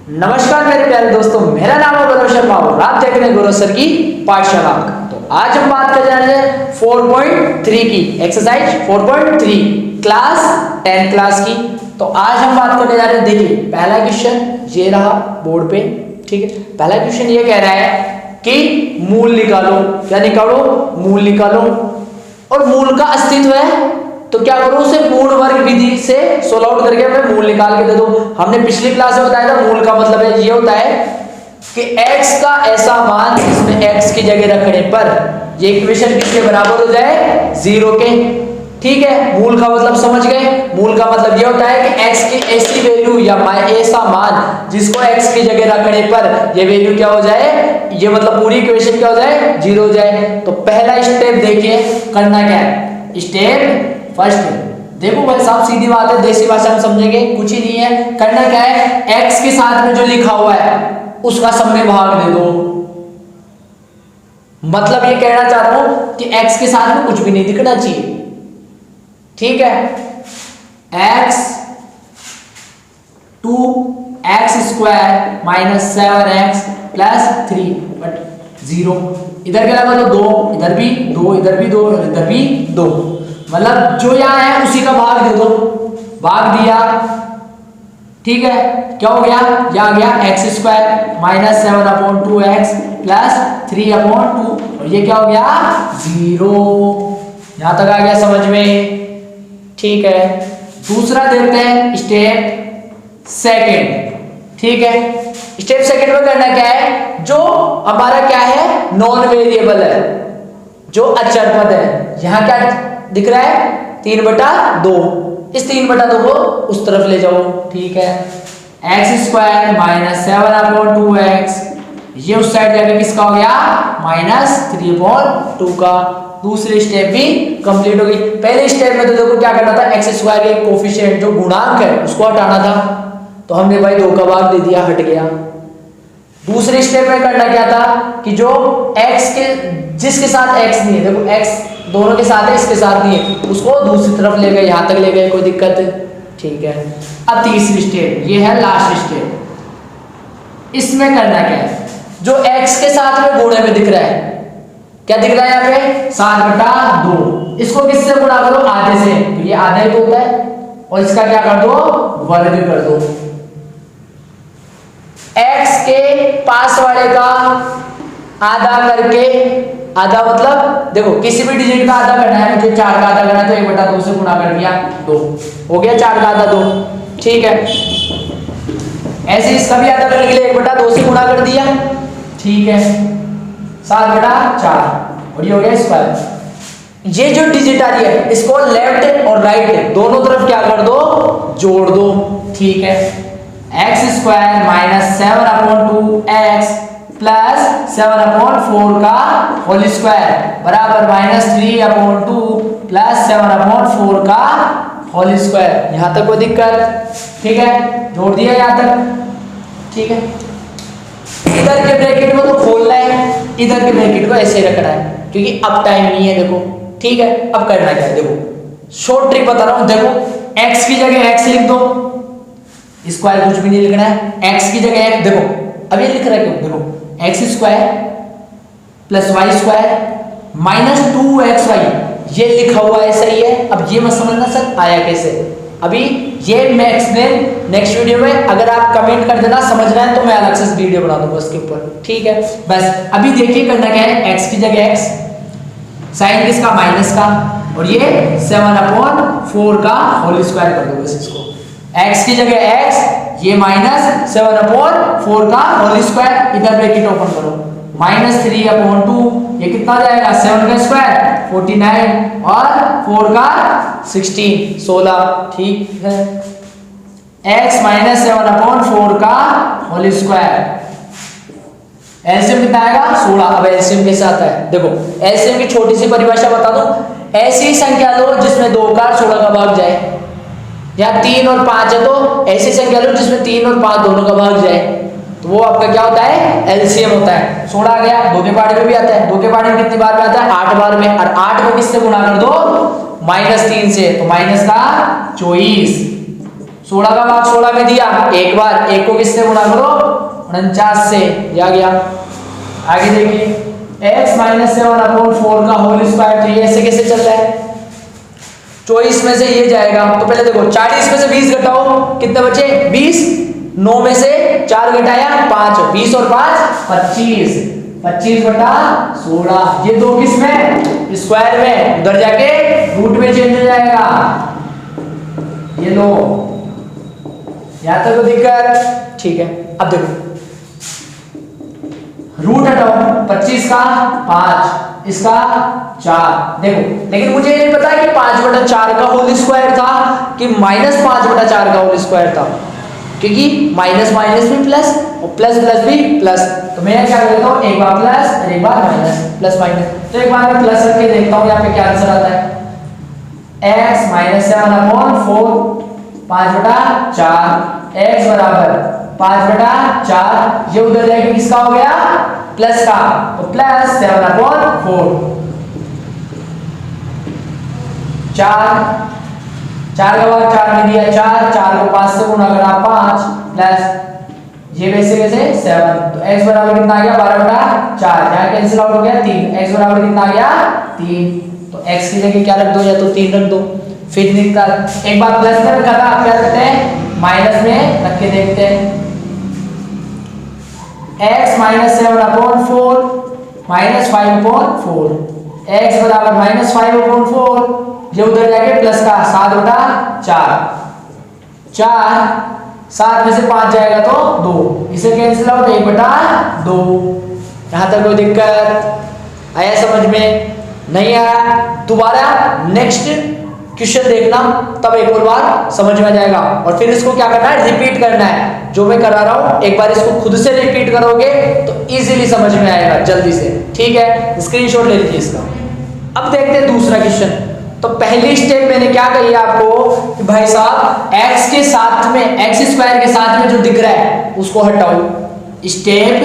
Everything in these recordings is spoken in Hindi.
नमस्कार मेरे प्यारे दोस्तों, मेरा नाम है गौरव शर्मा और आप देख रहे हैं गौरव सर की पाठशाला। तो आज हम बात कर जा रहे हैं 4.3 की एक्सरसाइज 4.3 क्लास 10 क्लास की। तो आज हम बात करने जा रहे हैं, देखिए पहला क्वेश्चन ये रहा बोर्ड पे, ठीक है। पहला क्वेश्चन ये कह रहा है कि मूल निकालो। क्या निकालो? मूल निकालो। और मूल का अस्तित्व है तो क्या करो, उसे पूर्ण वर्ग विधि से सोल्व आउट करके हमें मूल निकाल के दे दो। हमने पिछली क्लास में बताया था मूल का मतलब है ये होता है कि x का ऐसा मान जिसमें x की जगह रखने पर ये इक्वेशन किसके बराबर हो जाए, 0 के। ठीक है, मूल का मतलब समझ गए। मूल का मतलब ये होता है कि x की ऐसी वैल्यू या ऐसा मान जिसको x की जगह रखने पर ये वैल्यू क्या हो जाए, ये मतलब पूरी इक्वेशन क्या हो जाए, 0 हो जाए। तो पहला स्टेप देखिए करना क्या है। स्टेप फर्स्ट, देखो भाई साहब सीधी बात है, देसी भाषा में समझेंगे, कुछ ही नहीं है। करना क्या है, x के साथ में जो लिखा हुआ है उसका सब में भाग दे दो। मतलब ये कहना चाहता हूं कि x के साथ में कुछ भी नहीं दिखना चाहिए, ठीक है। x 2x² minus 7x plus 3 but 0। इधर क्या लगा, तो 2, इधर भी 2, इधर भी 2, इधर भी 2। मतलब जो यहां है उसी का भाग दे दो। भाग दिया, ठीक है। क्या हो गया, यहां आ गया x² माइनस 7/2x प्लस 3/2 और ये क्या हो गया, 0। यहां तक आ गया समझ में, ठीक है। दूसरा देखते हैं स्टेप सेकंड, ठीक है। स्टेप सेकंड में करना क्या है, जो हमारा क्या है, नॉन वेरिएबल है, जो अचर पद है। यहां क्या दिख रहा है, 3/2। इस 3/2 को उस तरफ ले जाओ, ठीक है। x² माइनस 7/2x ये उस साइड जाके किसका हो गया, माइनस 3/2 का। दूसरी स्टेप भी कंप्लीट हो गई। पहले स्टेप में तो देखो क्या करना था, x² के कोफिशिएंट जो गुणांक है उसको हटाना था, तो हमने भाई 2 का भाग दे दिया, हट गया। दूसरे स्टेप में करना क्या था कि जो x के जिसके साथ x नहीं है, देखो x दोनों के साथ है, इसके साथ नहीं है, उसको दूसरी तरफ ले गए, यहां तक ले गए, कोई दिक्कत है, ठीक है। अब तीसरी स्टेप, ये है लास्ट स्टेप। इसमें करना क्या है, जो x के साथ में गुणे में दिख रहा है, क्या दिख रहा है यहाँ पे, 7/2। इसको किससे गुणा करो, आधे से, तो ये आधा ही तो होता है, और इसका क्या कर दो, वर्ग कर दो। x के पास वाले का आधा करके, आधा मतलब देखो किसी भी डिजिट का आधा करना है, मुझे 4 का आधा करना है तो 1/2 से गुणा कर दिया, 2 हो गया, 4 का आधा 2, ठीक है। ऐसे इसका भी आधा करने के लिए 1/2 से गुणा कर दिया, ठीक है, 7/4 और ये हो गया स्क्वायर। ये जो डिजिट आ रही है इसको लेफ्ट और राइट दोनों तरफ क्या कर दो, जोड़ दो, ठीक है। x² माइनस 7/2x प्लस 7/4 का होल स्क्वायर बराबर माइनस 3/2 प्लस 7/4 का होल स्क्वायर। यहां तक कोई दिक्कत, ठीक है, जोड़ दिया यहां तक, ठीक है। इधर के ब्रैकेट को तो खोलना है, इधर के ब्रैकेट को ऐसे रखना है क्योंकि अब टाइम नहीं है, देखो, ठीक है। अब करना क्या है, देखो शॉर्ट ट्रिक बता रहा हूं, देखो x की जगह x लिख दो, स्क्वायर कुछ भी नहीं लिखना है, x की जगह x, देखो अब ये लिख रहा है क्यों, देखो x² plus y² minus 2xy ये लिखा हुआ है, सही है। अब ये मत समझना सर आया कैसे, अभी ये मैं एक्सप्लेन नेक्स्ट वीडियो में, अगर आप कमेंट कर देना समझना है तो मैं अलग से वीडियो बना दूंगा उसके ऊपर, ठीक है। बस अभी देखिए करना क्या है, x की जगह x, साइन किसका, माइनस का, और ये 7/4 का होल स्क्वायर कर दो बस इसको। x की जगह x, ये माइनस 7/4 का होल स्क्वायर, इधर ब्रैकेट ओपन करो, माइनस 3/2 ये कितना जाएगा, 7 का स्क्वायर 49 और 4 का 16, ठीक है। x माइनस 7/4 का होल स्क्वायर, एलसीएम कितना आएगा, 16। अब एलसीएम कैसे आता है, देखो एलसीएम की छोटी सी परिभाषा बता दो, ऐसी संख्या लो जिसमें 2 का 16 का भाग जाए, या 3 और 5 है तो ऐसी संख्या लो जिसमें 3 और 5 दोनों का भाग जाए, तो वो आपका क्या होता है, एलसीएम होता है। 16 आ गया, 2 के पार्ट में भी आता है, 2 के पार्ट में कितनी बार में आता है, 8 बार में, और 8 को किससे गुणा कर दो, -3 से, तो माइनस का 24, 16 का भाग 16 में दिया एक बार, एक को किससे गुणा करो 49 से, आ गया। आगे देखिए x माइनस 7/4 का होल स्क्वायर, तो ये ऐसे कैसे चल रहा है, 24 में से ये जाएगा, तो पहले देखो 40 में से 20 घटाओ, कितने बचे 20, 9 में से 4 घटाया 5, 20 और 5 25, 25/16, ये दो किस में स्क्वायर में, उधर जाके रूट में चेंज हो जाएगा, ये लो, यहां तक तो दिक्कत ठीक है। अब देखो रूट हटाओ, 25 का 5, इसका 4, देखो लेकिन मुझे ये नहीं पता कि 5/4 का होल स्क्वायर था कि -5/4 का होल स्क्वायर था, क्योंकि माइनस माइनस भी प्लस और प्लस प्लस भी प्लस, तो मैं क्या करता हूँ एक बार प्लस और एक बार माइनस, प्लस माइनस, तो एक बार मैं प्लस करके देखता हूँ यहाँ पे क्या आंसर आता है, x माइनस 7/4 5/4, x बराबर 5/4, ये उधर जाके किसका हो गया प्लस का, तो प्लस 7/4, 4 का भाग 4 में दिया 4 को 5 से गुणा करा 5 प्लस ये वैसे वैसे 7, तो x बराबर कितना आ गया 12/4, यहाँ कैंसिल आउट हो गया 3, x बराबर कितना आ गया 3, तो x की जगह क्या रख दो, या तो 3 रख दो, फिर निकल एक बार प्लस में रखा था, आप क्या करते हैं माइनस में रख के देखते हैं, x माइनस 7/4 माइनस 5/4, x बराबर -5/4, ये उधर जाके प्लस का 7/4, 7 में से 5 जाएगा तो 2, इसे कैंसिल आउट 1/2, यहां तक कोई दिक्कत आया समझ में, नहीं आया दोबारा नेक्स्ट क्वेश्चन देखना, तब एक और बार समझ में आ जाएगा, और फिर इसको क्या करना है रिपीट करना है, जो मैं करा रहा हूं एक बार इसको खुद से रिपीट करोगे तो इजीली समझ में आएगा जल्दी से, ठीक है, स्क्रीनशॉट ले लीजिए इसका। अब देखते हैं दूसरा क्वेश्चन। तो पहली स्टेप मैंने क्या कही आपको कि भाई साहब x के साथ में x स्क्वायर के साथ में जो दिख रहा है उसको हटाओ, स्टेप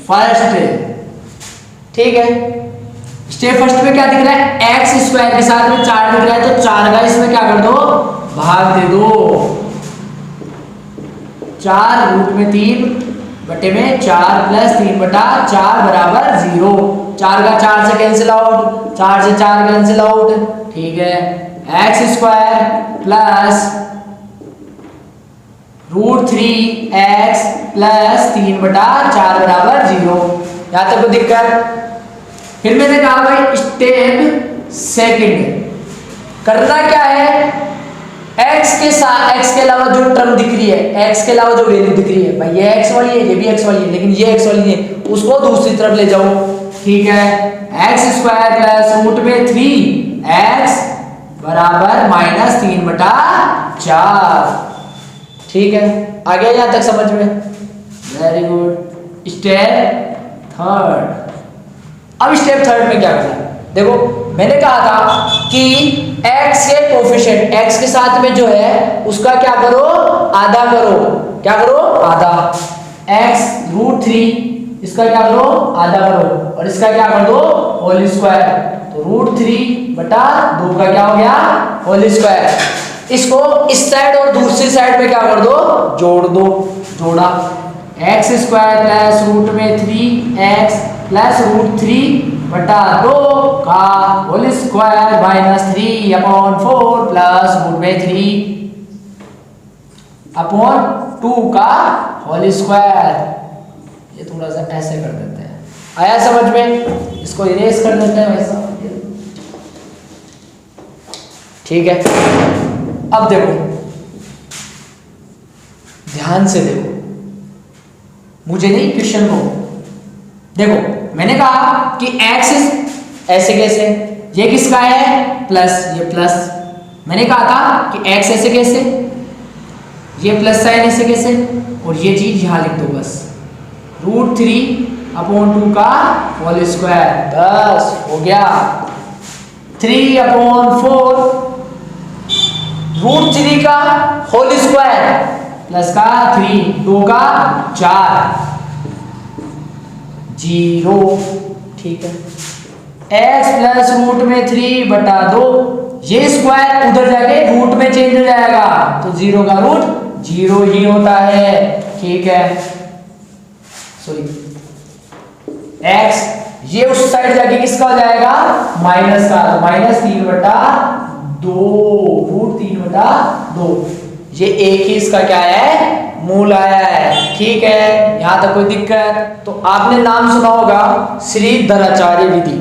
फर्स्ट, ठीक है, स्टेप फर्स्ट में क्या दिख रहा है x स्क्वायर के साथ में 4 दिख रहा है, तो 4 का इसमें क्या कर दो भाग दे दो, 4 रूट में 3 बटे में 4 प्लस 3/4 बराबर 0, 4 का 4 से कैंसिल आउट, 4 से 4 कैंसिल आउट, ठीक है, x square plus √3x plus 3/4 बराबर 0, यहां तक कोई दिक्कत। फिर मैंने कहा भाई स्टेप सेकंड करना क्या है, x के साथ x के अलावा जो टर्म दिख रही है, x के अलावा जो वैल्यू दिख रही है, भाई ये x वाली है, ये भी x वाली है, लेकिन ये x वाली नहीं है, उसको दूसरी तरफ ले जाओ, ठीक है, x स्क्वायर प्लस √3x बराबर -3/4, ठीक है, आ गया यहां तक समझ में, वेरी गुड। स्टेप थर्ड, अब स्टेप थर्ड में क्या करना है, देखो मैंने कहा था कि x के कोफिशिएंट x के साथ में जो है उसका क्या करो आधा करो, क्या करो आधा, x √3 इसका क्या करो आधा करो, और इसका क्या कर दो होल स्क्वायर, तो √3/2 का क्या हो गया होल स्क्वायर, इसको इस साइड और दूसरी साइड पे क्या कर दो जोड़ दो, जोड़ा x square plus √3x plus √3/2 का होल स्क्वायर -3/4 प्लस √3/2 का होल स्क्वायर, ये थोड़ा सा ऐसे कर देते हैं, आया समझ में, इसको इरेज कर देते हैं वैसा, ठीक है। अब देखो ध्यान से देखो, मुझे नहीं क्वेश्चन को देखो, मैंने कहा कि x ऐसे कैसे, ये किसका है प्लस, ये प्लस, मैंने कहा था कि x ऐसे कैसे, ये प्लस साइन ऐसे कैसे, और ये चीज यहां लिख दो बस, √3/2 का होल स्क्वायर, बस हो गया, 3/4 √3 का होल स्क्वायर प्लस का 3, 2 का 4, 0, ठीक है, x प्लस √3/2, ये स्क्वायर उधर जाके रूट में चेंज हो जाएगा, तो 0 का रूट 0 ही होता है। ठीक है, सॉरी x ये उस साइड जाके किसका हो जाएगा, माइनस का, तो -3/2 रूट 3/2। ये एक ही इसका क्या है, मूल आया है। ठीक है, यहां तक कोई दिक्कत? तो आपने नाम सुना होगा श्रीधराचार्य विधि।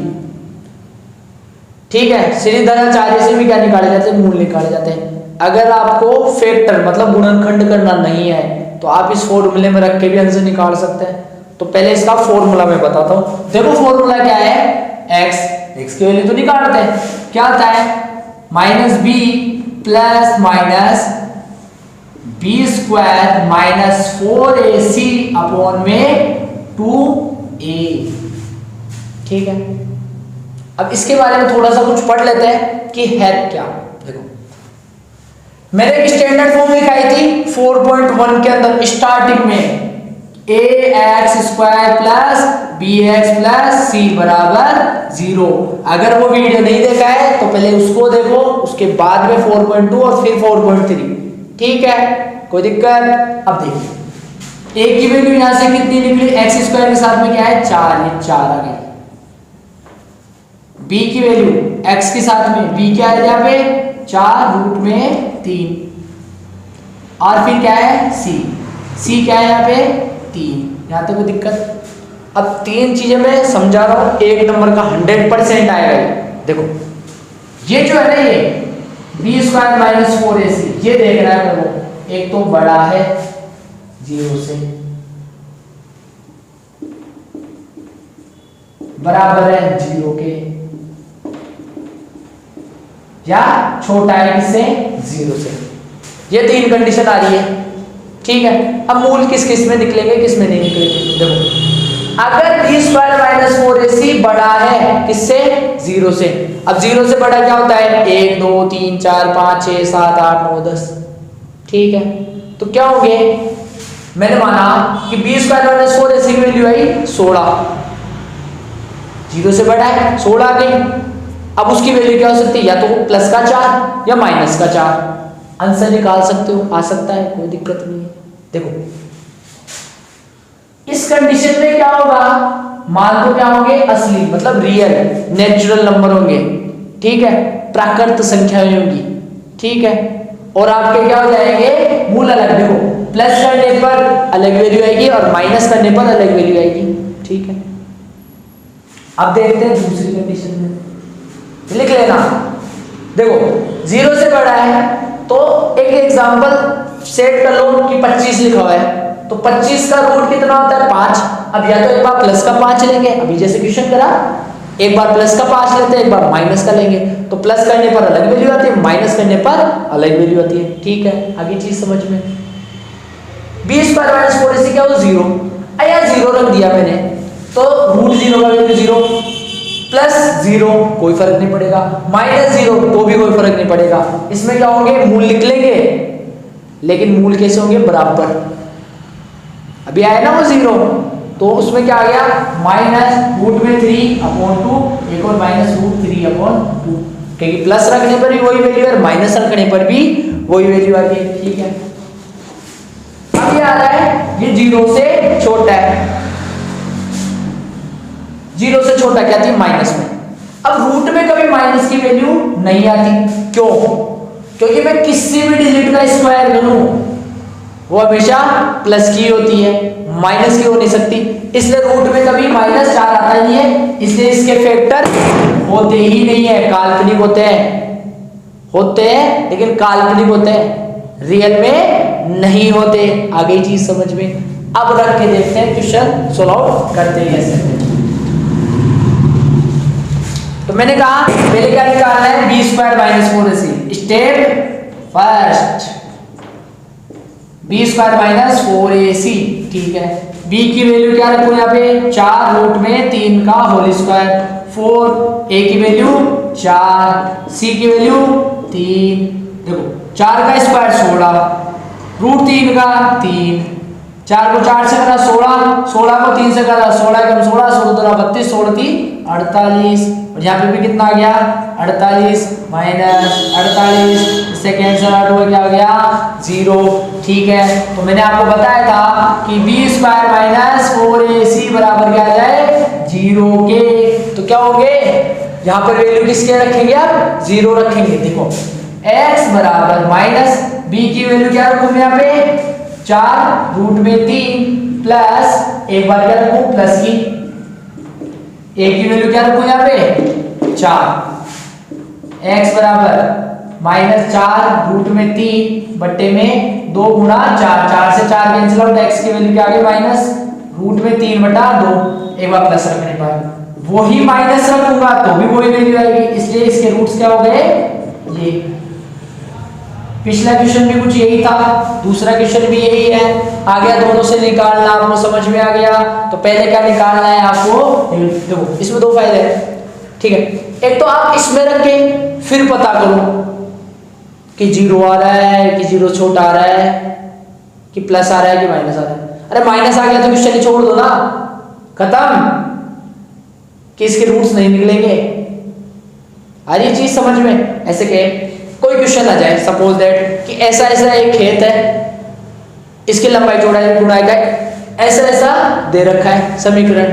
ठीक है, श्रीधराचार्य से भी क्या निकाले जाते हैं, मूल निकाले जाते हैं। अगर आपको फैक्टर मतलब गुणनखंड करना नहीं है तो आप इस फॉर्मूले में रख के भी आंसर निकाल सकते हैं। तो पहले इसका फॉर्मूला मैं बताता हूं। देखो फॉर्मूला क्या है, x की वैल्यू तो निकालते हैं, क्या आता है, -b plus minus b square minus 4ac upon में 2a। ठीक है, अब इसके बारे में थोड़ा सा कुछ पढ़ लेते हैं कि है क्या। देखो मैंने एक स्टैंडर्ड फॉर्म लिखाई थी 4.1 के अंदर स्टार्टिंग में, ax square plus bx plus c बराबर 0। अगर वो वीडियो नहीं देखा है तो पहले उसको देखो, उसके बाद में 4.2 और फिर 4.3। ठीक है, कोई दिक्कत? अब देखिए a की वैल्यू यहां से कितनी निकली, x स्क्वायर के साथ में क्या है 4, ये 4 आ गई। b की वैल्यू x के साथ में b क्या है यहाँ पे 4 रूट में 3, और फिर क्या है c क्या है यहाँ पे 3। यहाँ तक कोई दिक्कत? अब 3 चीजें मैं समझा रहा हूं, एक नंबर का 100% आएगा। देखो ये जो है ना, ये b स्क्वायर माइनस 4ac, ये देख रहा है वो एक तो बड़ा है 0 से, बराबर है 0 के, या छोटा है किससे 0 से। ये 3 कंडीशन आ रही है। ठीक है, अब मूल किस किस में निकलेंगे, किस में नहीं निकलेंगे। देखो अगर b स्क्वायर माइनस 4ac बड़ा है किससे 0 से, अब 0 से बड़ा क्या होता है 1 2 3 4 5 6 7 8 9 10। ठीक है, तो क्या होंगे, मैंने माना कि b स्क्वायर माइनस 4ac की वैल्यू आई 16, 0 से बड़ा है 16 आ गई। अब उसकी वैल्यू क्या हो सकती है, या तो प्लस का 4 या माइनस का 4। आंसर निकाल सकते हो, आ सकता है, कोई दिक्कत नहीं है। देखो इस कंडीशन में क्या होगा, मान लो क्या होंगे असली मतलब रियल नेचुरल नंबर होंगे। ठीक है, प्राकृत संख्याएं होंगी। ठीक है, और आपके क्या हो जाएंगे, मूल अलग। देखो प्लस करने पर अलग वैल्यू आएगी और माइनस करने पर अलग वैल्यू आएगी। ठीक है, अब देखते हैं दूसरी कंडीशन में, लिख लेना। देखो 0 से बड़ा है तो एक एग्जांपल सेट कर लो कि 25 लिखा हुआ है, तो 25 का रूट कितना होता है 5। अब या तो एक बार प्लस का 5 लेंगे, अभी जैसे क्वेश्चन करा, एक बार प्लस का 5 लेते हैं, एक बार माइनस का लेंगे। तो प्लस करने पर अलग वैल्यू आती है, माइनस करने पर अलग वैल्यू आती है। ठीक है, आगे चीज समझ में। b स्क्वायर माइनस 4ac क्या हो 0, आया 0 रख दिया मैंने, तो रूट 0 का वैल्यू 0, प्लस 0 कोई फर्क नहीं पड़ेगा, माइनस 0 तो भी कोई फर्क नहीं पड़ेगा। इसमें क्या होंगे, मूल निकलेंगे, लेकिन मूल कैसे होंगे, बराबर। अभी आया ना वो 0, तो उसमें क्या आ गया माइनस रूट में 3/2, एक और माइनस रूट 3/2, क्योंकि प्लस रखने पर भी वही वैल्यू है, माइनस रखने पर भी वही वैल्यू आ गई। ठीक है, अब ये आ रहा है ये 0 से छोटा है, 0 से छोटा क्या थी माइनस में। अब रूट में कभी माइनस की वैल्यू नहीं आती, क्यों, क्योंकि मैं किसी भी डिजिट का स्क्वायर करूं वो हमेशा प्लस की होती है, माइनस की हो नहीं सकती। इसलिए रूट में कभी -4 आता नहीं है, इसलिए इसके फैक्टर होते ही नहीं है, काल्पनिक होते हैं लेकिन काल्पनिक होते हैं, रियल में नहीं होते। आगे चीज समझ में। अब रख के देखते हैं क्वेश्चन सॉल्व करते हैं कैसे। तो मैंने कहा पहले क्या निकालना है, b square minus 4ac। Step first, b square minus 4ac। ठीक है, b की वैल्यू क्या रखो यहाँ पे 4 रूट में 3 का होल स्क्वायर 4, a की वैल्यू 4, c की वैल्यू 3। देखो 4 का स्क्वायर 16, रूट 3 का 3, 4 को 4 से करा 16, 16 को 3 से करा 16 कम 16, 16 32, 16 3 48। और यहाँ पे भी कितना आ गया 48 माइनस 48, इससे कैंसिल आउट हो क्या हो गया 0। ठीक है, तो मैंने आपको बताया था कि बी स्क्वायर माइनस 4ac बराबर क्या आ जाए 0 के। तो क्या हो गए यहाँ पर वैल्यू किसके रखेंगे आप 0 रखेंगे। देखो x बराबर माइनस b की वैल्यू क्या रखूं यहाँ पे 4 रूट में 3 प्लस एक बार क्या रखूं प्लस की a की वैल्यू क्या रखूं यहाँ पे 4, x बराबर माइनस 4 रूट में 3 बट्टे में 2 गुणा 4, 4 से 4 कैंसिल आउट, x की वैल्यू क्या आ गई माइनस रूट में 3 बटा 2, एक बार प्लस रखने पर वही माइनस रखूंगा तो भी वही वैल्यू आएगी, इसलिए इसके रूट्स क्या हो गए ये। पिछला क्वेश्चन भी कुछ यही था, दूसरा क्वेश्चन भी यही है। आ गया दोनों से निकालना, आपको समझ में आ गया। तो पहले क्या निकालना है आपको, देखो इसमें दो फायदे हैं। ठीक है, एक तो आप इसमें रख के फिर पता करो कि 0 आ रहा है कि 0 छोटा आ रहा है कि प्लस आ रहा है कि माइनस आ रहा है। अरे माइनस आ गया तो क्वेश्चन ही छोड़ दो ना, खत्म, कि इसके रूट्स नहीं निकलेंगे। आ रही चीज समझ में। ऐसे के कोई क्वेश्चन आ जाए, सपोज दैट कि ऐसा ऐसा एक खेत है, इसकी लंबाई चौड़ाई गुणाई का ऐसा ऐसा दे रखा है समीकरण।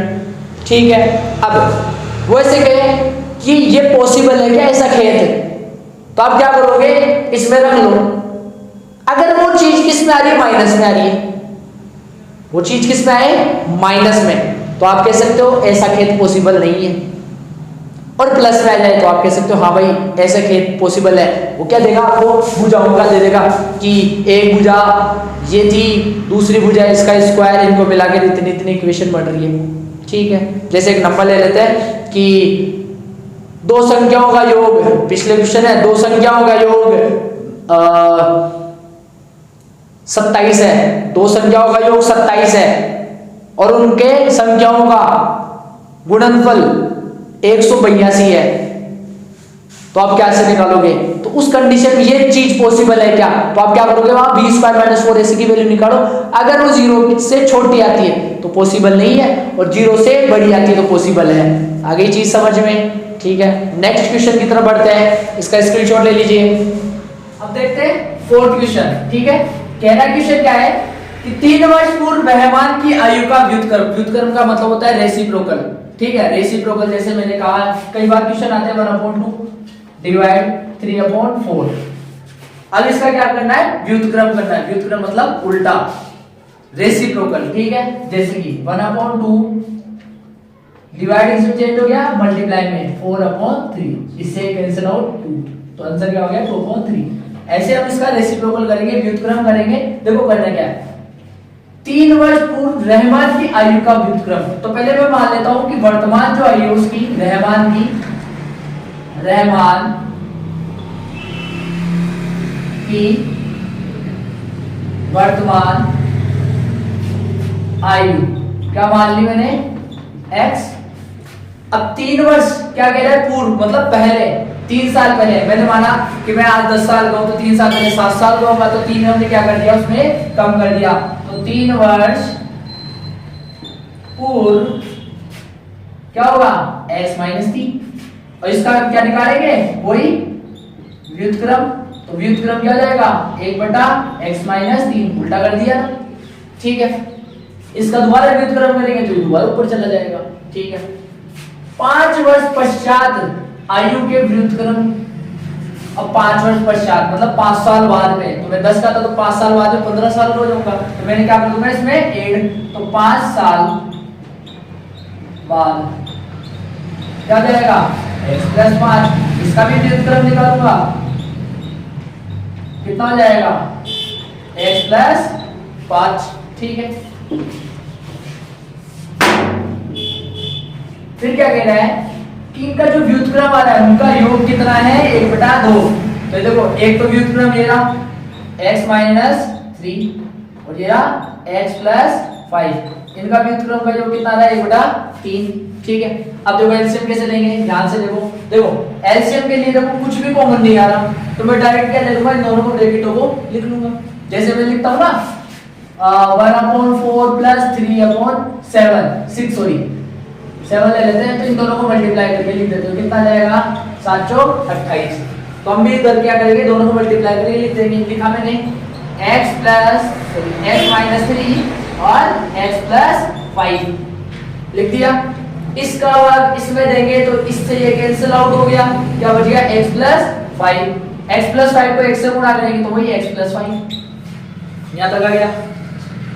ठीक है, अब वो ऐसे कहे कि ये पॉसिबल है क्या ऐसा खेत है, तो आप क्या करोगे इसमें रख लो। अगर वो चीज किस में आ रही है माइनस में आ रही है, वो चीज किस में आए माइनस में, तो आप कह सकते हो ऐसा खेत पॉसिबल नहीं है। और प्लस में आ जाए तो आप कह सकते हो हाँ भाई ऐसा खेत पॉसिबल है। वो क्या देगा आपको भुजाओं का दे देगा कि एक भुजा ये थी, दूसरी भुजा इसका स्क्वायर, इनको मिलाकर इतनी इतनी इक्वेशन बन रही है। ठीक है, जैसे एक नंबर ले लेते हैं कि दो संख्याओं का योग, पिछले क्वेश्चन है दो संख्याओं का योग 27 है, दो संख्याओं का योग 27 है और उनके संख्याओं का गुणनफल 182 है, तो आप क्या से निकालोगे। तो उस कंडीशन में ये चीज पॉसिबल है क्या, तो आप क्या करोगे वहां बी स्क्वायर माइनस 4ac की वैल्यू निकालो। अगर वो 0 से छोटी आती है तो पॉसिबल नहीं है, और 0 से बड़ी आती है तो पॉसिबल है। आगे चीज समझ में। ठीक है, नेक्स्ट क्वेश्चन की तरफ बढ़ते हैं, इसका स्क्रीनशॉट ले लीजिए। अब देखते हैं फोर्थ क्वेश्चन। ठीक है, कह रहा क्वेश्चन क्या है कि 3 वर्ष पूर्व मेहमान की आयु का व्युत्क्रम, व्युत्क्रम का मतलब होता है रेसिप्रोकल। ठीक है, रेसिप्रोकल जैसे मैंने कहा कई बार क्वेश्चन आते हैं 1/2 डिवाइड 3/4। अब इसका क्या करना है व्युत्क्रम करना है। व्युत्क्रम मतलब उल्टा, रेसिप्रोकल। ठीक है, जैसे कि 1/2 डिवाइड इसमें चेंज हो गया मल्टीप्लाई में 4/3, इससे कैंसिल आउट 2, तो आंसर क्या हो गया 2/3। ऐसे हम इसका रेसिप्रोकल करेंगे, व्युत्क्रम करेंगे। देखो करना क्या है, 3 वर्ष पूर्व रहमान की आयु का व्युत्क्रम। तो पहले मैं मान लेता हूं कि वर्तमान जो आयु उसकी रहमान की वर्तमान आयु क्या मान ली मैंने x। अब 3 वर्ष क्या कह रहा है पूर्व मतलब पहले, 3 साल पहले। मैंने माना कि मैं आज 10 साल का हूं तो 3 साल पहले 7 साल का होगा, तो 3 हमने क्या कर दिया उसमें कम कर दिया, तो 3 वर्ष पूर्व क्या होगा x माइनस 3, और इसका क्या निकालेंगे वही व्युत्क्रम। तो व्युत्क्रम क्या हो जाएगा 1/x माइनस 3, उल्टा कर दिया। ठीक है, इसका दोबारा व्युत्क्रम करेंगे तो दोबारा ऊपर चला जाएगा। ठीक है, 5 वर्ष पश्चात आयु के व्युत्क्रम। अब 5 वर्ष पश्चात मतलब 5 साल बाद में, तो मैं 10 का था तो 5 साल बाद में 15 साल हो जाऊंगा, तो मैंने क्या कर दूंगा इसमें ऐड, तो 5 साल बाद क्या जाएगा x + 5, इसका भी व्युत्क्रम निकालूंगा, कितना हो जाएगा x + 5। ठीक है, फिर क्या कह रहा है कि इनका जो व्युत्क्रम आ रहा है उनका योग कितना है 1/2। तो देखो एक तो व्युत्क्रम ये रहा x - 3 और ये रहा x + 5, इनका व्युत्क्रम का योग कितना आ रहा है 1/3। ठीक है, अब देखो एलसीएम कैसे लेंगे, ध्यान से देखो एलसीएम के लिए देखो कुछ भी कॉमन नहीं आ रहा, तो मैं डायरेक्ट क्या ले लूंगा इन दोनों को ब्रैकेटों को लिख लूंगा। जैसे मैं लिखता हूं ना 1/4 + 3/7 6 7 ले लेते हैं, तो इन दोनों को मल्टीप्लाई करके लिख देते हो, कितना जाएगा 7 चौक 28। तो हम भी इधर क्या करेंगे, दोनों को मल्टीप्लाई करके लिख देंगे। लिखा मैंने x माइनस 3 और x प्लस 5 लिख दिया। इसका बाद इसमें देंगे तो इससे ये कैंसिल आउट हो गया, क्या बच गया x प्लस 5। x प्लस 5 को x से गुणा करेंगे तो वही x प्लस 5 यहाँ तक आ गया।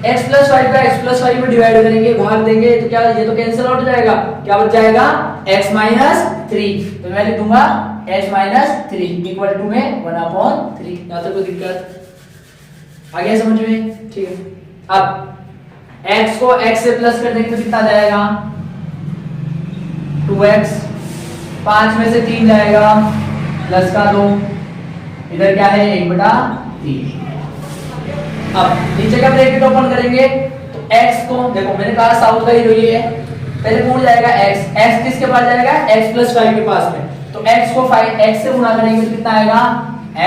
x प्लस 5 का x प्लस 5 में डिवाइड करेंगे, भाग देंगे तो क्या, ये तो कैंसिल आउट हो जाएगा, क्या बच जाएगा x माइनस 3। तो मैं लिख दूंगा x माइनस 3 इक्वल टू में 1/3। यहाँ तक कोई दिक्कत आ गया समझ में? ठीक है। अब x को x से प्लस कर देंगे तो कितना जाएगा 2x, 5 में से 3 जाएगा प्लस का 2, इधर क्या है 1/3। अब नीचे का ब्रैकेट ओपन करेंगे तो x को देखो मैंने कहा साउथ का ही जो ये है, पहले कौन जाएगा x किसके पास जाएगा x प्लस 5 के पास में, तो x को 5x से गुणा करेंगे तो कितना आएगा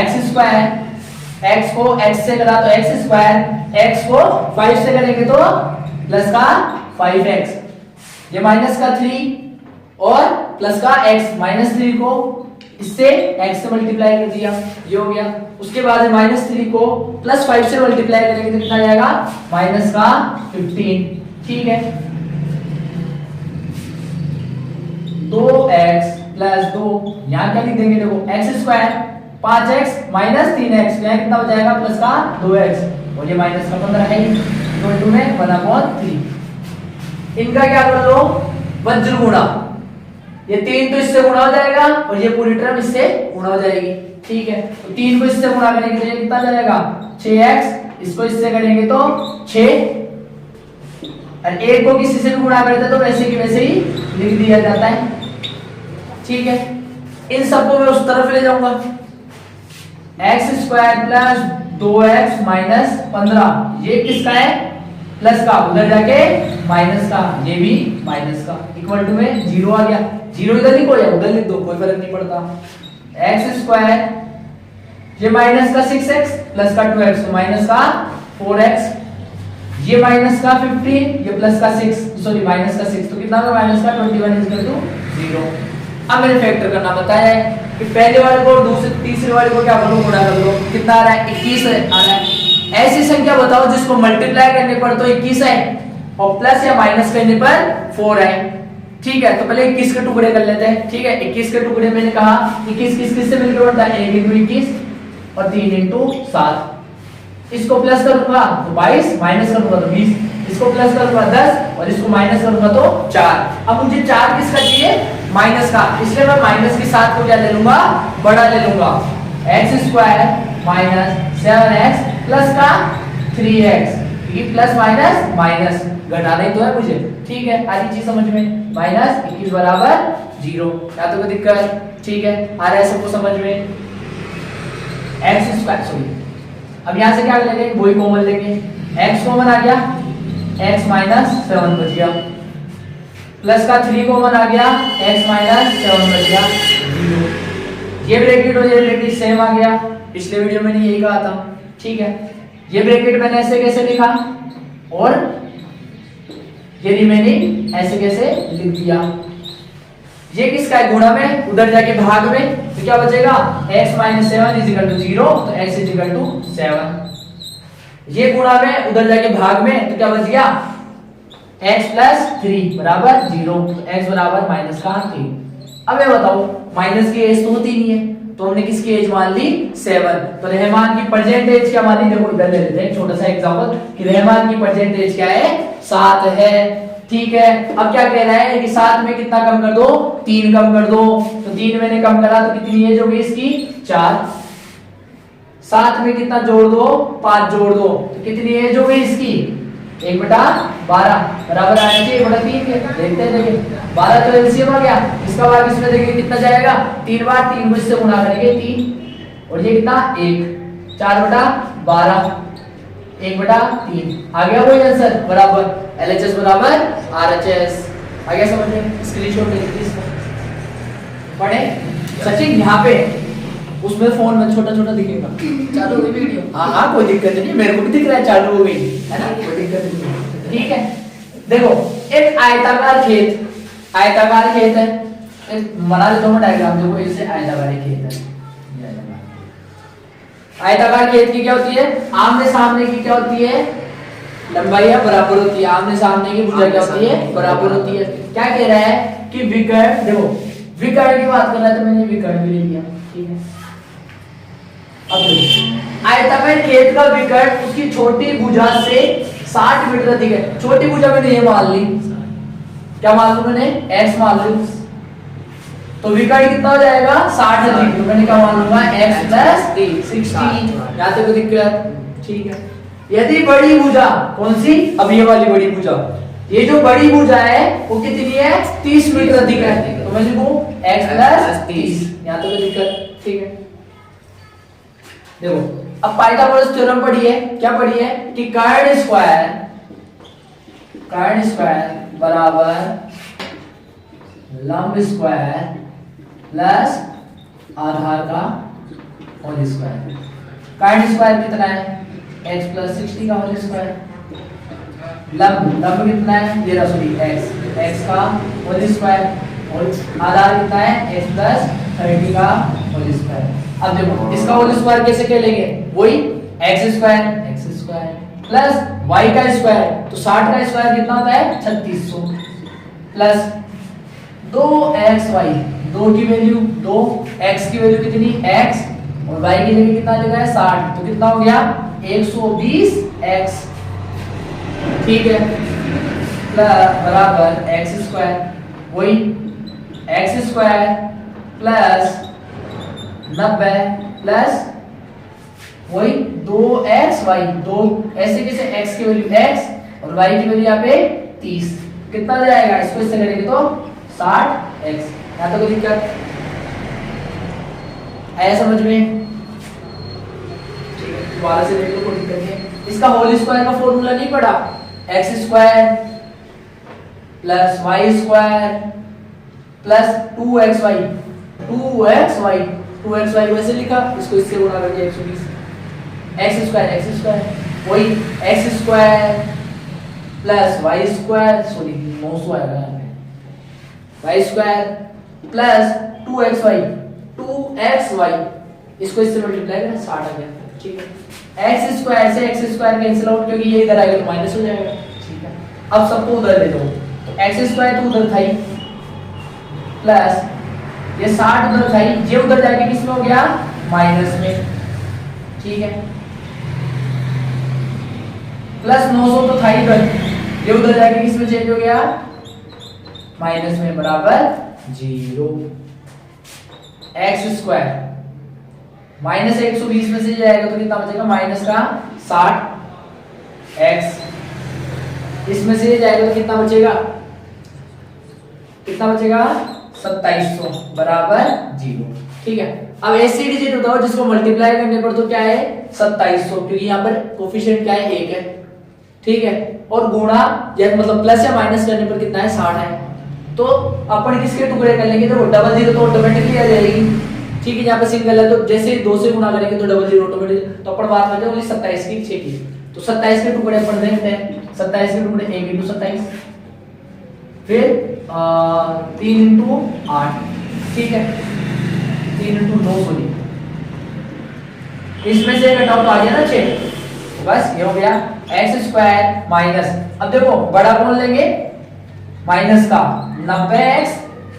x स्क्वायर। x को x से करा तो x स्क्वायर, x को 5 से करेंगे तो प्लस का 5x, ये माइनस का 3 और प्लस का x, माइनस 3 को इससे x से मल्टीप्लाई कर दिया, ये हो गया। उसके बाद माइनस 3 को प्लस 5 से मल्टीप्लाई करेंगे तो कितना जाएगा माइनस का 15। ठीक है, 2x प्लस 2 यहाँ क्या लिख देंगे, देखो x square 5x minus 3x, यहाँ कितना हो जाएगा प्लस का 2x और ये माइनस का 15 है, इक्वल टू में 1/3। इनका क्या कर लो वज्र गुणा, ये 3 तो इससे गुणा हो जाएगा और ये पूरी टर्म इससे गुणा हो जाएगी। ठीक है, तो 3 को इससे गुणा करेंगे तो ये कितना जाएगा 6x, इसको इससे करेंगे तो 6, और 1 को किसी से भी गुणा करते तो वैसे की वैसे ही लिख दिया जाता है। ठीक है, इन सबको मैं उस तरफ ले जाऊंगा, x square plus 2x minus 15, ये किसका है प्लस का, उधर जाके माइनस का, ये भी माइनस का, इक्वल टू में 0 आ गया। 0 इधर लिखो या उधर लिख दो, कोई फर्क नहीं पड़ता। x स्क्वायर ये माइनस का 6x प्लस का 2x तो माइनस का 4x, ये माइनस का 15 ये प्लस का 6 सॉरी माइनस का 6, तो कितना होगा माइनस का 21 इक्वल टू 0। अब मैंने फैक्टर करना बताया है कि पहले वाले को दूसरे तीसरे वाले को क्या करो गुणा कर लो, कितना आ रहा है 21 आ रहा है। ऐसी संख्या बताओ जिसको मल्टीप्लाई करने पर तो 21 है और प्लस या माइनस करने पर 4 है। ठीक है, तो पहले 21 के टुकड़े कर लेते हैं। ठीक है, 21 के टुकड़े मैंने कहा 21 किस से मिलकर बनता है 1 × 21 और 3 × 7। इसको प्लस करूंगा तो 22, माइनस करूंगा तो 20, इसको प्लस करूंगा 10 और इसको माइनस करूंगा तो 4। अब मुझे 4 किसका चाहिए माइनस का, इसलिए मैं माइनस के साथ को क्या ले लूंगा बड़ा ले लूंगा, x square minus 7x plus का 3x, ये प्लस माइनस माइनस घटाना ही तो है मुझे। ठीक है, आधी चीज समझ में, माइनस 21 बराबर 0, क्या तो कोई दिक्कत? ठीक है, आ रहा है सबको समझ में। x स्क्वायर सॉरी, अब यहाँ से क्या लेंगे वही कॉमन लेंगे, x कॉमन आ गया, x माइनस 7 बच गया, प्लस का 3 कॉमन आ गया, x माइनस 7 बच गया 0। ये ब्रैकेट और ये ब्रैकेट सेम आ गया, पिछले वीडियो में यही कहा था। ठीक है, ये ब्रैकेट मैंने ऐसे कैसे लिखा और ये रिमेनिंग ऐसे कैसे लिख दिया। ये किसका है गुणा में, उधर जाके भाग में, तो क्या बचेगा x minus 7 is equal to 0, तो x इज इक्वल टू 7। ये गुणा में उधर जाके भाग में, तो क्या बच गया x प्लस 3 बराबर 0, तो x बराबर माइनस का 3। अब ये बताओ माइनस की एज तो होती नहीं है, तो हमने किसकी एज मान ली 7, तो रहमान की प्रेजेंट एज क्या मानी, देखो इधर ले लेते हैं छोटा सा एग्जांपल कि रहमान की प्रेजेंट एज क्या है 7 है। ठीक है, अब क्या कह रहा है कि 7 में कितना कम कर दो 3 कम कर दो, तो 3 मैंने कम करा तो कितनी एज होगी इसकी 4। 7 में कितना जोड़ दो 5 जोड़ दो, तो कितनी एज होगी इसकी 1/12 बराबर आना चाहिए 1/3 के। देखते हैं, देखिए 12 तो एलसीएम आ गया, इसका भाग इसमें देखिए कितना जाएगा 3 बार 3 को इससे गुणा करेंगे 3 और ये कितना 1, 4/12 1/3 आ गया वही आंसर बराबर LHS बराबर RHS। आ गया समझ में, स्क्रीनशॉट ले लीजिए इसको पढ़े। सचिन यहाँ पे उसमें फोन में छोटा छोटा दिखेगा, चालू हो गई वीडियो, हाँ कोई दिक्कत नहीं, मेरे को भी दिख रहा है चालू हो गई है ना, कोई दिक्कत नहीं। ठीक है, देखो एक आयताकार खेत, आयताकार खेत है, बना लेता हूँ डायग्राम, देखो इसे आयताकार खेत है। आयताकार खेत की क्या होती है, आमने सामने की क्या होती है, लंबाई बराबर होती है, आमने सामने की भुजा क्या होती है, बराबर होती है। क्या कह रहा है कि विकर्ण, देखो विकर्ण की बात कर रहा है तो मैंने विकर्ण भी ले लिया, ठीक है। अब देखो आयताकार खेत का विकर्ण उसकी छोटी भुजा से 60 मीटर अधिक है। छोटी भुजा मैंने ये मान ली, क्या मान लू मैंने, x मान लू, तो विकर्ण कितना हो जाएगा 60 अधिक, तो मैंने क्या मान लूंगा x प्लस 60। यहाँ तक कोई दिक्कत, ठीक है। यदि बड़ी भुजा कौन सी, अब ये वाली बड़ी भुजा, ये जो बड़ी भुजा है वो कितनी है, 30 मीटर अधिक है, तो मैं लिखूं x प्लस 30। यहाँ तक कोई दिक्कत, ठीक है। देखो अब पाइथागोरस थ्योरम पढ़ी है, क्या पढ़ी है कि कर्ण स्क्वायर बराबर लंब स्क्वायर प्लस आधार का होल स्क्वायर। कर्ण स्क्वायर कितना है, x प्लस 60 का होल स्क्वायर, लंब कितना है, 13 सॉरी x का होल स्क्वायर, और आधार कितना है, x प्लस 30 का होल स्क्वायर। अब देखो इसका होल स्क्वायर कैसे कर लेंगे, वही x स्क्वायर प्लस y का स्क्वायर, तो 60 का स्क्वायर कितना होता है 3600 प्लस 2xy, 2 की वैल्यू 2, x की वैल्यू कितनी x, और y की जगह कितना लिखा है 60, तो कितना हो गया 120x, ठीक है, बराबर x स्क्वायर, वही x स्क्वायर प्लस 90 प्लस वही 2xy, 2 ऐसे कैसे, x की वैल्यू x और y की वैल्यू यहाँ पे 30, कितना आ जाएगा, इसको इससे करेंगे तो 60x। यहाँ तो कोई दिक्कत आया समझ में, ठीक है, दोबारा से देख लो, कोई दिक्कत नहीं। इसका होल स्क्वायर का फॉर्मूला नहीं पढ़ा, x square plus y square plus 2xy, 2xy वैसे लिखा, इसको इससे गुणा करके 120, x स्क्वायर वही x square plus y square, sorry 900 आएगा यहाँ पे, y स्क्वायर प्लस 2xy, इसको इससे मल्टीप्लाई करें 60 आ गया, ठीक है। x स्क्वायर से x स्क्वायर कैंसिल आउट, क्योंकि ये इधर आएगा तो माइनस हो जाएगा, ठीक है। अब सबको उधर ले दो, तो x स्क्वायर तो उधर था ही, प्लस ये 60 उधर था ही, ये उधर जाके किसमें हो गया, माइनस में, ठीक है, प्लस 900 तो था ही इधर, ये उधर जाके किसमें चेंज हो गया, माइनस में, बराबर 0। x स्क्वायर माइनस 120 में से जाएगा तो कितना बचेगा, माइनस का 60, x इसमें से जाएगा तो कितना बचेगा, 2700 बराबर 0, ठीक है। अब ऐसी डिजिट बताओ जिसको मल्टीप्लाई करने पर तो क्या है 2700, क्योंकि यहाँ पर कोफिशिएंट क्या है 1 है, ठीक है, और गुणा या मतलब प्लस या माइनस करने पर कितना है 60 है, तो अपन किसके टुकड़े कर लेंगे, तो डबल जीरो तो ऑटोमेटिकली आ जाएगी, ठीक है। यहाँ पे सिंगल है तो जैसे 2 से गुणा करेंगे तो डबल जीरो ऑटोमेटिक, तो अपन बात करते हैं ओनली 27 की 6 की, तो 27 के टुकड़े अपन देखते हैं, 27 के टुकड़े 1 × 27, फिर 3 × 8, ठीक है, 3 × 9 सॉरी, इसमें से कट आउट आ गया ना 6, बस ये हो गया x स्क्वायर माइनस, अब देखो बड़ा कौन लेंगे, माइनस का 90x,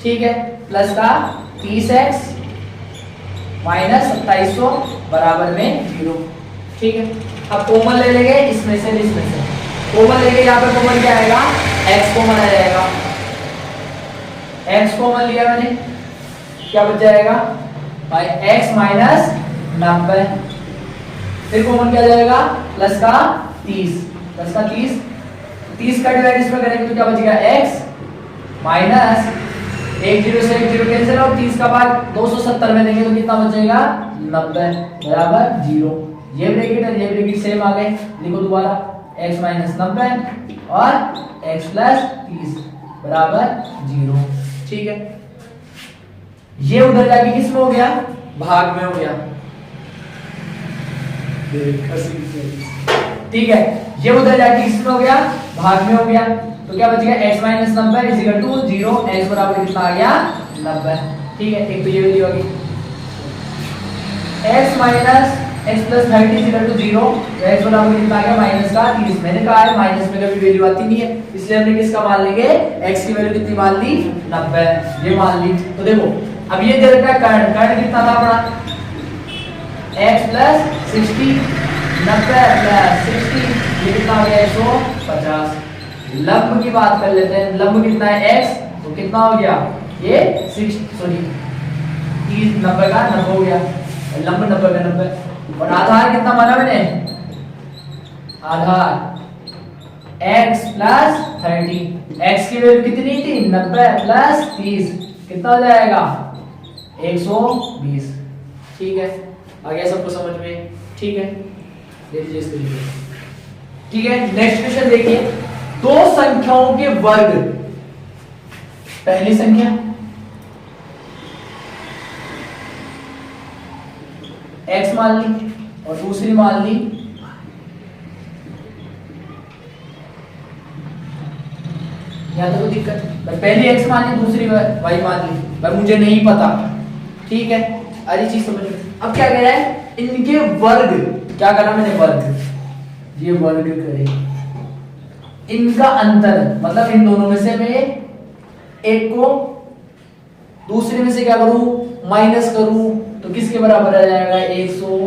ठीक है, प्लस का 30x माइनस 2700 बराबर में 0, ठीक है। अब कॉमन ले लेंगे इसमें से, कॉमन लेंगे, यहाँ पे कॉमन क्या आएगा, x कॉमन आ जाएगा, x कॉमन लिया मैंने, क्या बच जाएगा भाई x माइनस 90, फिर कॉमन क्या जाएगा, प्लस का 30 का डिवाइड इसमें करेंगे तो क्या बचेगा, x माइनस 1 0 से 1 0 कैंसिल, और 30 का भाग 270 में देंगे तो कितना बचेगा 90 बराबर 0। ये ब्रैकेट और ये ब्रैकेट सेम आ गए, लिखो दोबारा x माइनस 90 और x प्लस 30 बराबर 0, ठीक है। ये उधर जाके किस में हो गया, भाग में हो गया, ठीक है, ये उधर जाके किस में हो गया, भाग में हो गया, तो क्या बचेगा x minus 90 is equal to 0, x बराबर कितना आ गया 90। ठीक है, एक तो ये वैल्यू आ गई। x minus x plus 30 is equal to 0, तो x बराबर कितना आ गया माइनस का 30। मैंने कहा है माइनस में कभी वैल्यू आती नहीं है, इसलिए हमने किसका मान लेंगे, x की वैल्यू कितनी मान ली 90, ये मान ली। तो देखो अब ये दे रखा है करंट, करंट कितना था अपना x प्लस 60, 90 प्लस 60, ये कितना हो गया 150। लंब की बात कर लेते हैं, लंब कितना है x, तो कितना हो गया ये 30 90 का 90 हो गया, लंब 90 का 90। और आधार कितना माना मैंने, आधार x प्लस 30, x की वैल्यू कितनी थी 90 प्लस 30, कितना हो जाएगा 120। ठीक है, आ गया सबको समझ में। ठीक है, ले लीजिए इसको लिखिए। ठीक है, नेक्स्ट क्वेश्चन देखिए, दो संख्याओं के वर्ग, पहली संख्या x मान ली और दूसरी मान ली या तो कोई दिक्कत, पहली x मान ली दूसरी y मान ली, भाई मुझे नहीं पता। ठीक है, अरे चीज समझ में। अब क्या कह रहा है, इनके वर्ग, क्या करना मैंने वर्ग, ये वर्ग करे, इनका अंतर मतलब इन दोनों में से मैं एक को दूसरे में से क्या करूं माइनस करूं, तो किसके बराबर आ जाएगा 180।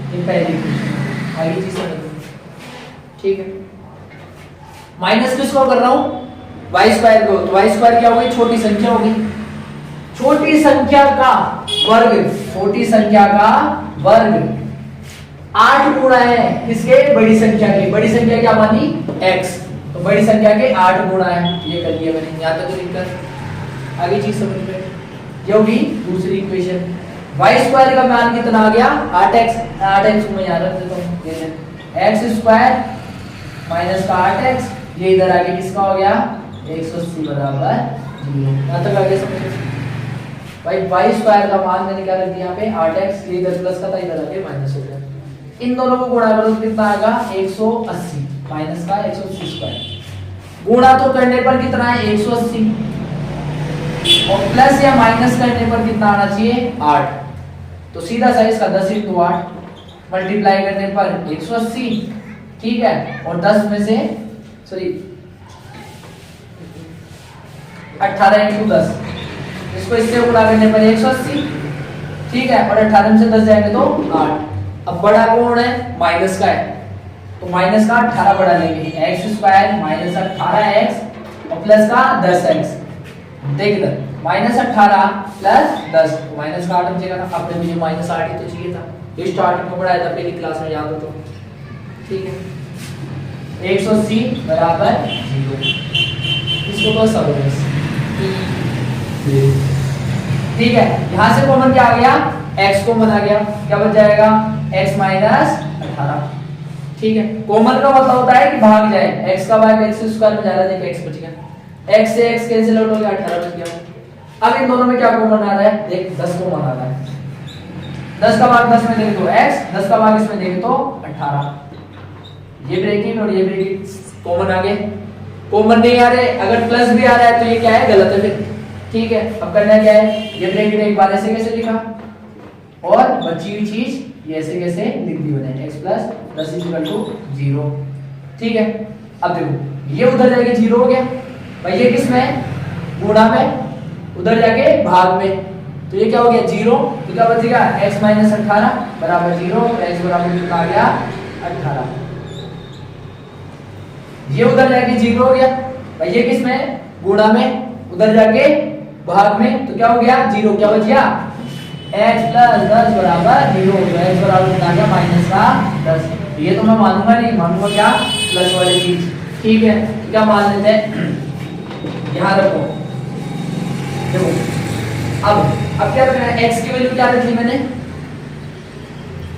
ये पहली क्वेश्चन, आगे चीज समझो। ठीक है, माइनस किसको कर रहा हूं y स्क्वायर को, तो y स्क्वायर क्या होगी छोटी संख्या होगी, छोटी संख्या का वर्ग, छोटी संख्या का वर्ग 8 गुणा है किसके, बड़ी संख्या के, बड़ी संख्या क्या मानी x, तो बड़ी संख्या के 8 गुणा है, ये कर लिया मैंने। यहां तक तो दिक्कत, आगे चीज समझ में। ये होगी दूसरी इक्वेशन, y स्क्वायर का मान कितना आ गया 8x, 8x को मैं यहां रख देता हूं, x स्क्वायर माइनस का 8x, ये इधर आके किसका हो गया 180 बराबर 0। यहां तक आगे समझ भाई, y स्क्वायर का मान मैंने क्या रख दिया यहाँ पे 8x, ये इधर प्लस का था इधर आके माइनस हो गया, इन दोनों को गुणा करो तो कितना आएगा 180 माइनस का 180 स्क्वायर, गुणा तो करने पर कितना है 180 और प्लस या माइनस करने पर कितना आना चाहिए 8, तो सीधा सा इसका 10 × 8 मल्टीप्लाई करने पर 180। ठीक है, और 10 में से सॉरी 18 × 10, इसको इससे गुणा करने पर 180। ठीक है, और 18 में से 10 जाएंगे तो 8। अब बड़ा कौन है माइनस का है, तो माइनस का 18 बड़ा लेंगे, x स्क्वायर माइनस 18x और प्लस का 10x। देख इधर माइनस 18 प्लस 10, माइनस का 8 बचेगा ना, आपने मुझे माइनस 8 ही तो चाहिए था, ये स्टार्टिंग में पढ़ाया था पहली क्लास में, याद हो तो। ठीक है, 180 बराबर 0, इसको तो सब है। ठीक है, यहां से कॉमन क्या आ गया x कॉमन आ गया, क्या बच जाएगा x माइनस 18। ठीक है, कॉमन का मतलब होता है कि भाग जाए, x का भाग x स्क्वायर में जा रहा है, देखो x बच गया, x से x कैंसिल आउट हो गया 18 बच गया। अब इन दोनों में क्या कॉमन आ रहा है, देख 10 कॉमन आ रहा है, 10 का भाग 10 में देखे तो x, 10 का भाग इसमें देखे तो 18, ये ब्रैकेट और ये ब्रैकेट कॉमन आ गए। कॉमन नहीं आ रहे, अगर प्लस भी आ रहा है तो ये क्या है गलत है फिर। ठीक है, अब करना क्या है, ये ब्रैकेट एक बार ऐसे कैसे लिखा और बची हुई चीज ये ऐसे कैसे लिख दी मैंने, x प्लस 10 = 0। ठीक है, अब देखो ये उधर जाके 0 हो गया, भाई ये किस में गुणा में, उधर जाके भाग में, तो ये क्या हो गया 0, तो क्या बचेगा x माइनस 18 बराबर 0, x बराबर कितना आ गया 18। ये उधर जाके 0 हो गया, भाई ये किस में गुणा में, उधर जाके भाग में, तो क्या हो गया 0, क्या बच गया x प्लस 10 बराबर 0, तो x बराबर कितना आ गया माइनस का 10। ये तो मैं मानूंगा नहीं, मानूंगा क्या प्लस वाली चीज। ठीक है, क्या मान लेते हैं, यहां रखो, देखो अब क्या करना है, x की वैल्यू क्या रखी मैंने,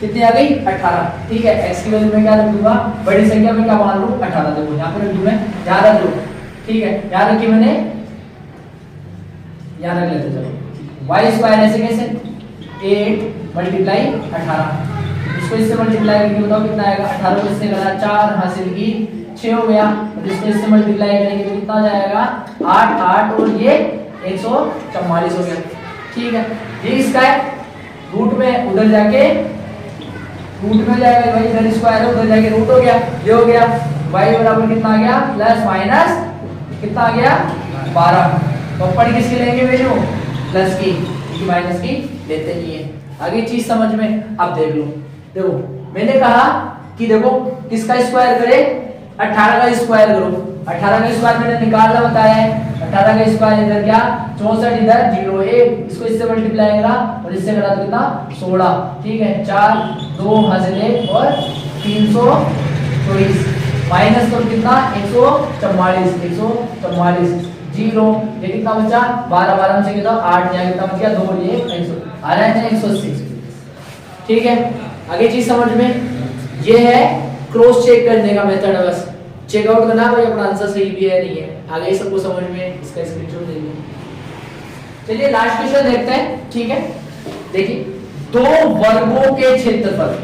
कितनी आ गई 18। ठीक है, x की वैल्यू में क्या रख दूंगा, बड़ी संख्या में क्या मान लूं 18, देखो यहां पे रख दूं मैं, यहां रख लो। ठीक है, यहां रखी मैंने, यहां रख लेते चलो, y स्क्वायर ऐसे कैसे 8 मल्टीप्लाई 18, इसको इससे मल्टीप्लाई करके बताओ कितना आएगा, 18 को इससे करा 4 हासिल की 6 हो गया, और इसको इससे मल्टीप्लाई करेंगे तो कितना हो जाएगा 8 8 और ये 144 हो गया। ठीक है, ये इसका है रूट में, उधर जाके रूट में जाएगा भाई, इधर स्क्वायर है उधर जाके रूट हो गया, ये हो गया y बराबर कितना आ गया प्लस माइनस कितना आ गया 12। तो ऊपर किसकी लेंगे वैल्यू प्लस की, क्योंकि माइनस की लेते नहीं है। आगे चीज समझ में अब देख लो, देखो मैंने कहा कि देखो किसका स्क्वायर करे 18 का स्क्वायर करो, 18 का स्क्वायर मैंने निकालना बताया है, 18 का स्क्वायर इधर क्या 64 इधर 0 1, इसको इससे मल्टीप्लाई करा और इससे करा तो कितना 16। ठीक है, 4 2 हासिल 1 और 324 माइनस तो कितना 144 0, ये कितना बचा 12 12 से कितना 8, यहाँ कितना बच गया 2 और ये 100 आ रहा है 180। ठीक है, आगे चीज समझ में, ये है क्रॉस चेक करने का मेथड है, बस चेकआउट करना भाई अपना आंसर सही भी है नहीं है। आगे सबको समझ में, इसका स्क्रीनशॉट ले लीजिए। चलिए लास्ट क्वेश्चन देखते हैं। ठीक है, देखिए दो वर्गों के क्षेत्रफल,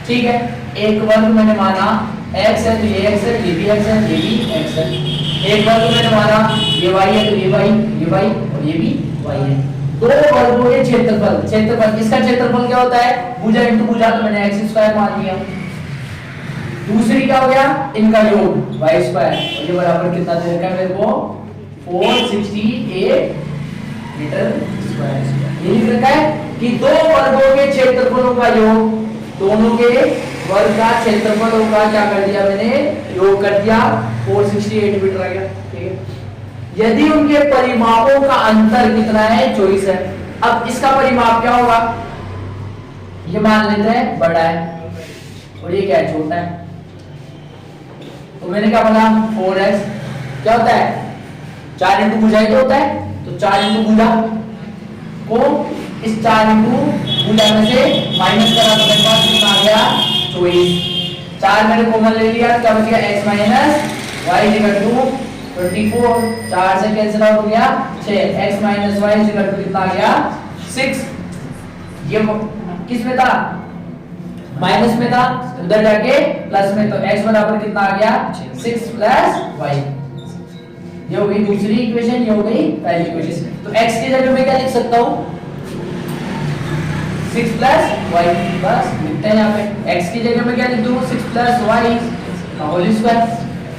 ठीक है, एक वर्ग मैंने माना x है तो ये x है, ये भी x है, ये भी x है। एक वर्ग मैंने माना ये y है तो ये y और ये भी y है। दो वर्गों के क्षेत्रफल, क्षेत्रफल इसका क्षेत्रफल क्या होता है भुजा इंटू भुजा, तो मैंने x² मान लिया। दूसरी क्या हो गया इनका योग y², और ये बराबर कितना दे रखा है मेरे को 468 मीटर स्क्वायर। ये लिख रखा है कि दो वर्गों के क्षेत्रफलों का योग, दोनों के वर्ग का क्षेत्रफलों का क्या कर दिया मैंने योग कर दिया 468 मीटर आ गया। ठीक है, यदि उनके परिमापों का अंतर कितना है 24 है। अब इसका परिमाप क्या होगा, ये मान लेते हैं बड़ा है और ये क्या है छोटा है, तो मैंने क्या बोला 4x क्या होता है 4 इंटू भुजा ही तो होता है, तो 4 इंटू भुजा को इस 4 इंटू भुजा में से माइनस करा तो मेरे पास कितना आ गया 24। 4 मैंने कॉमन ले लिया, क्या बच गया x minus y equal to 24, 4 से कैंसिल आउट हो गया 6, x minus y equal to कितना आ गया 6। ये किस में था माइनस में था, उधर जाके प्लस में, तो x बराबर कितना आ गया 6 प्लस y। ये हो गई दूसरी इक्वेशन, ये हो गई पहली इक्वेशन। तो x की जगह मैं क्या लिख सकता हूँ 6 प्लस y, बस लिखते हैं यहाँ पे x की जगह मैं क्या लिख दूँ 6 प्लस y का होल स्क्वायर।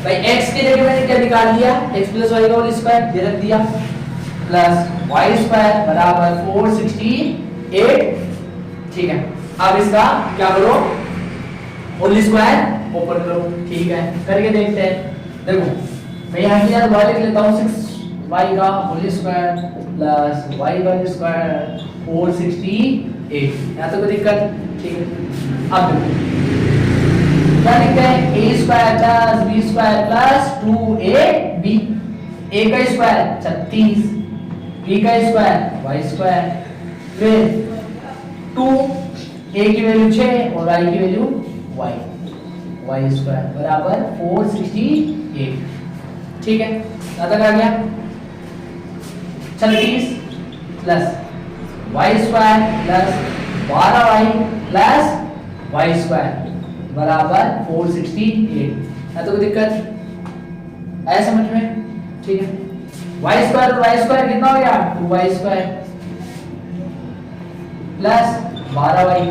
भाई x की जगह मैंने क्या निकाल दिया x प्लस y का होल स्क्वायर, ये रख दिया, प्लस y² बराबर 468। ठीक है, अब इसका क्या करो होल स्क्वायर ओपन करो। ठीक है, करके देखते हैं। देखो मैं यहाँ की यार y लिख लेता हूँ 6y का होल स्क्वायर प्लस y का होल स्क्वायर 468। यहाँ तो कोई दिक्कत, ठीक है। अब क्या लिखते हैं a² plus b² plus 2ab, a का स्क्वायर 36, b का स्क्वायर y², फिर 2 a की वैल्यू 6 और y की वैल्यू y² बराबर 468। ठीक है, यहाँ तक आ गया 36 plus y² plus 12y plus y² बराबर 468। यहाँ तो कोई दिक्कत है समझ में, ठीक है। y² और y² कितना हो गया 2y² प्लस 12y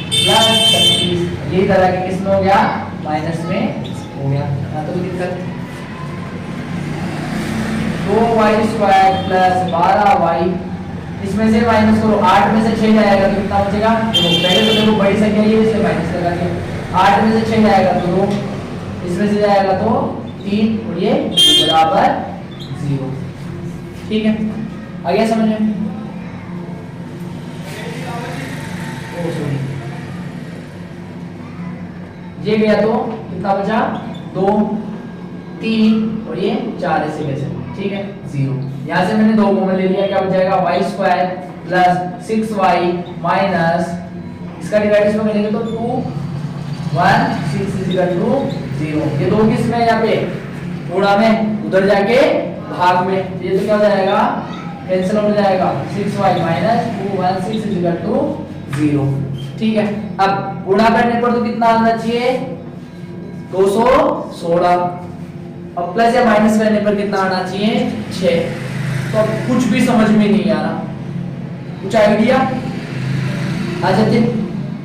प्लस 36, ये तरह के किसमें हो गया माइनस में हो गया। यहाँ तो कोई दिक्कत 2y² प्लस 12y, इसमें से माइनस करो 8 में से 6 जाएगा तो कितना बचेगा, देखो पहले तो देखो बड़ी संख्या ये इसलिए माइनस लगा दिया, 8 में से 6 जाएगा तो 2, इसमें से जाएगा तो 3 और ये बराबर 0। ठीक है, आ गया समझ में। ये गया तो कितना बचा 2 3 और ये 4 ऐसे कैसे, ठीक है 0। यहाँ से मैंने 2 कॉमन ले लिया, क्या बच जाएगा y² प्लस 6y माइनस इसका डिवाइड इसमें करेंगे तो 2 1 6 0। ये 2 किस में यहाँ पे गुणा में, उधर जाके भाग में, ये तो क्या हो जाएगा कैंसिल हो जाएगा 6y माइनस 2 1 6 0। ठीक है, अब गुणा करने पर तो कितना आना चाहिए 216। अब प्लस या माइनस करने पर कितना आना चाहिए 6। तो अब कुछ भी समझ में नहीं आ रहा, कुछ आइडिया आ जाते?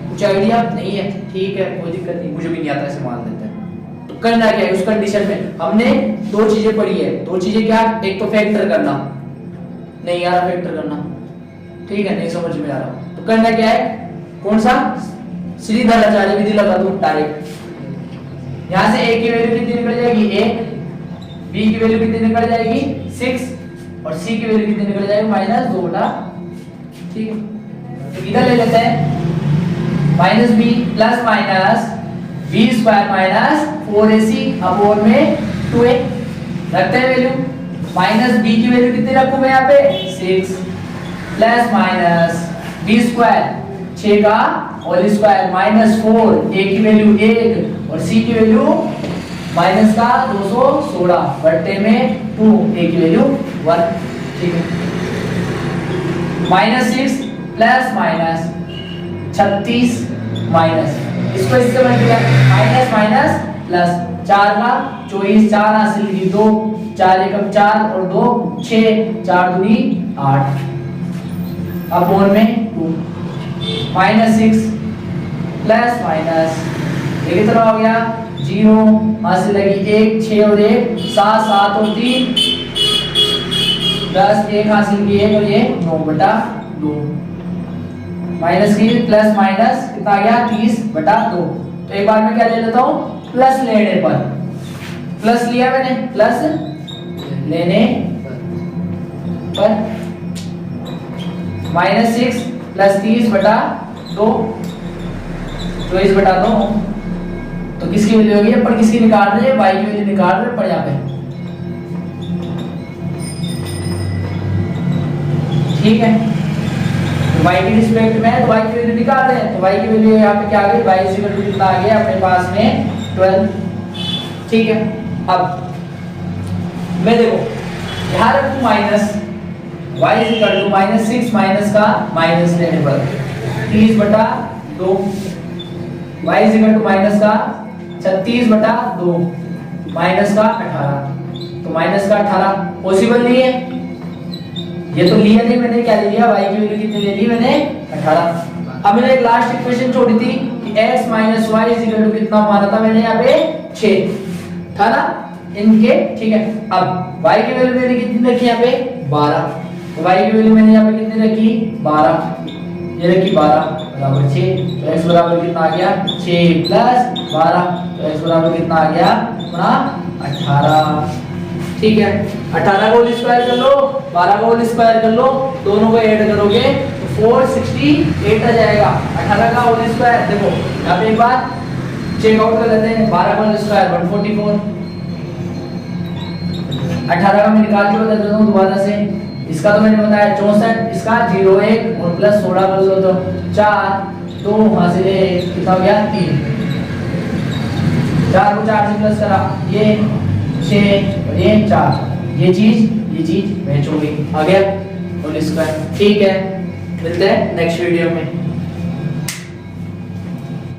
कुछ आइडिया नहीं है, ठीक है कोई दिक्कत नहीं, मुझे भी नहीं आता, ऐसे मान लेते हैं। तो करना क्या है उस कंडीशन में, हमने दो चीजें पढ़ी है। दो चीजें क्या? एक तो फैक्टर करना, नहीं आ रहा फैक्टर करना, ठीक है नहीं समझ में आ रहा, तो करना क्या है, कौन सा श्रीधराचार्य विधि लगा दूं डायरेक्ट। यहां से a की वैल्यू कितनी निकल जाएगी 1, b की वैल्यू कितनी निकल जाएगी 6 और c की वैल्यू कितनी निकल जाएगी -2/। ठीक है तो इधर ले लेते हैं -b plus minus b square minus 4ac upon में 2a रखते हैं वैल्यू। -b की वैल्यू कितनी रखूं मैं यहाँ पे 6 प्लस माइनस b स्क्वायर 6 का होल स्क्वायर -4 a की वैल्यू 1 और c की वैल्यू माइनस का 216 बट्टे में 2 a की वैल्यू 1। ठीक है -6 प्लस माइनस 36 माइनस इसको इससे मल्टीप्लाई माइनस माइनस प्लस 4 का 24 4 हासिल की 2 4 एकम 4 और 2 6 4 दूनी 8 अपॉन में 2 -6 प्लस माइनस ये कितना हो गया 0 हासिल लगी 1 6 और 1 7 7 और 3 प्लस 1 हासिल की 1 और ये 9/2 माइनस की प्लस माइनस कितना आ गया 30/2। तो एक बार में क्या ले लेता हूं प्लस लेने पर, प्लस लिया मैंने प्लस लेने पर -6 प्लस 30/2 24/2 तो किसकी वैल्यू होगी पर किसकी निकाल रहे हैं y की वैल्यू निकाल रहे हैं पर यहाँ पे। ठीक है तो y की रिस्पेक्ट में तो y की वैल्यू निकाल रहे हैं तो y की वैल्यू यहाँ पे क्या आ गई y इक्वल टू कितना आ गया अपने पास में 12। ठीक है अब मैं देखो यहाँ रखूं minus y equal to -6 minus का माइनस लेने पर 30/2 y इक्वल टू माइनस का 36/2 माइनस का 18 तो माइनस का 18 पॉसिबल नहीं है, ये तो लिया नहीं मैंने, क्या ले लिया y की वैल्यू कितनी ले ली मैंने 18। अब मैंने एक लास्ट इक्वेशन छोड़ी थी कि x - y इक्वल टू कितना माना था मैंने यहाँ पे 6 था ना इनके। ठीक है अब y की वैल्यू मैंने कितनी रखी यहाँ पे 12 तो y की वैल्यू मैंने यहाँ पे कितनी रखी 12 ये रखी 12 बराबर 6 तो x बराबर कितना आ गया 6 प्लस 12 तो x बराबर कितना आ गया अपना 18। ठीक है 18 का होल स्क्वायर कर लो 12 का होल स्क्वायर कर लो, दोनों को ऐड करोगे तो 468 आ जाएगा। 18 का होल स्क्वायर देखो यहाँ पे एक बार चेक आउट कर लेते हैं 12 का होल स्क्वायर 144 18 का मैं निकाल के बता देता हूँ दोबारा से। इसका तो मैंने बताया 64 इसका 01 और प्लस 16 कर लो तो 4 2 हासिल कितना हो गया 3 4 को 4 से प्लस करा ये 6 और ये 4 ये चीज मैच हो गई आ गया होल स्क्वायर। ठीक है मिलते हैं नेक्स्ट वीडियो में।